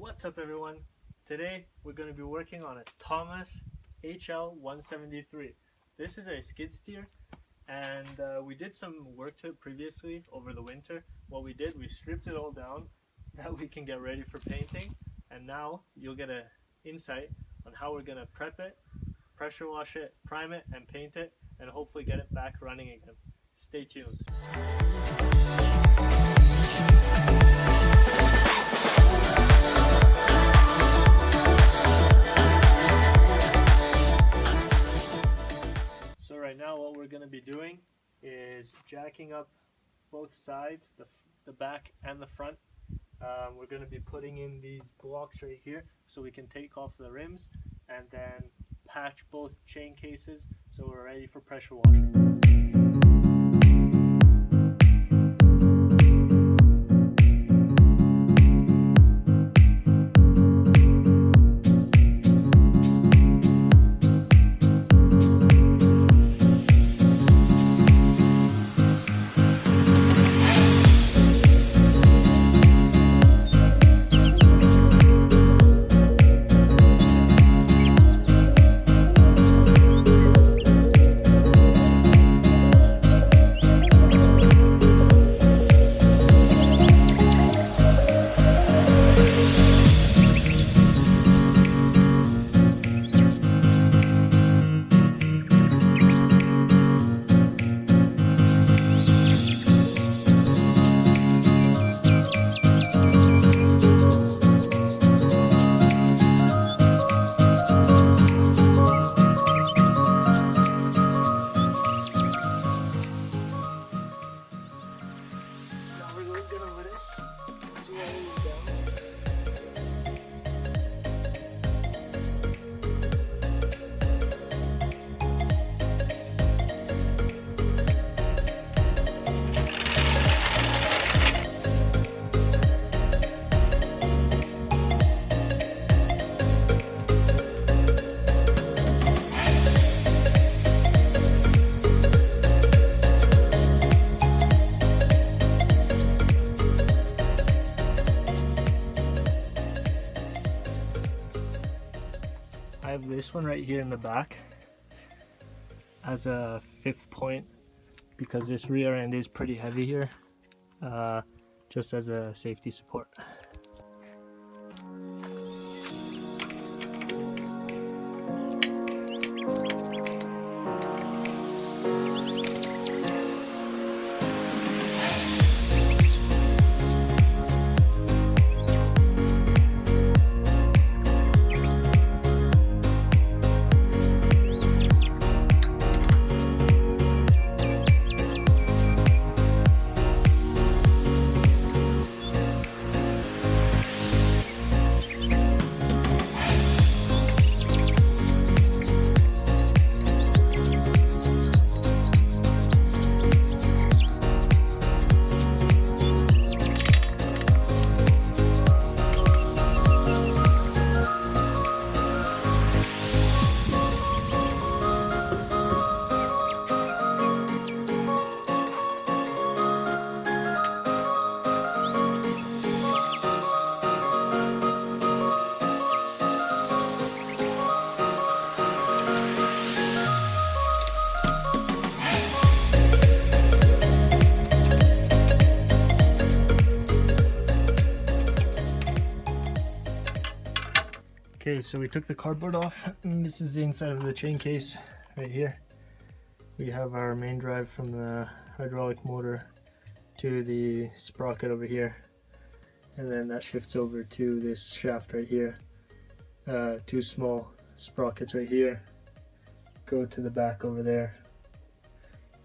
What's up everyone? Today we're going to be working on a Thomas HL173. This is a skid steer, and we did some work to it previously over the winter. What we did, we stripped it all down that we can get ready for painting, and now you'll get an insight on how we're going to prep it, pressure wash it, prime it, and paint it, and hopefully get it back running again. Stay tuned. So right now what we're going to be doing is jacking up both sides, the back and the front. We're going to be putting in these blocks right here so we can take off the rims and then patch both chain cases so we're ready for pressure washing. I have this one right here in the back as a 5th point because this rear end is pretty heavy here, just as a safety support. Okay, so we took the cardboard off, and this is the inside of the chain case right here. We have our main drive from the hydraulic motor to the sprocket over here, and then that shifts over to this shaft right here. 2 small sprockets right here go to the back over there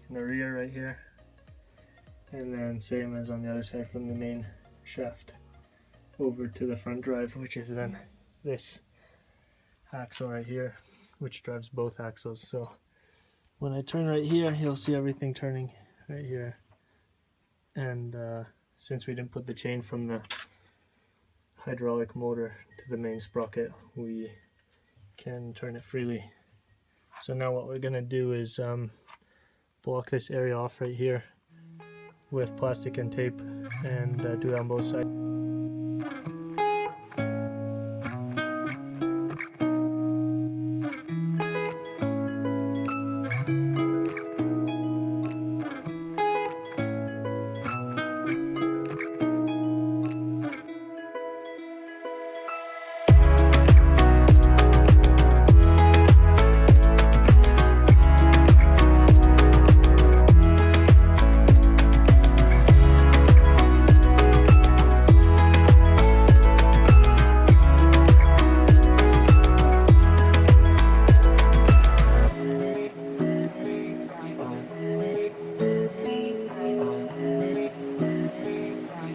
in the rear right here, and then same as on the other side from the main shaft over to the front drive, which is then this axle right here, which drives both axles. So when I turn right here, you'll see everything turning right here, and since we didn't put the chain from the hydraulic motor to the main sprocket, we can turn it freely. So now what we're gonna do is block this area off right here with plastic and tape, and do it on both sides.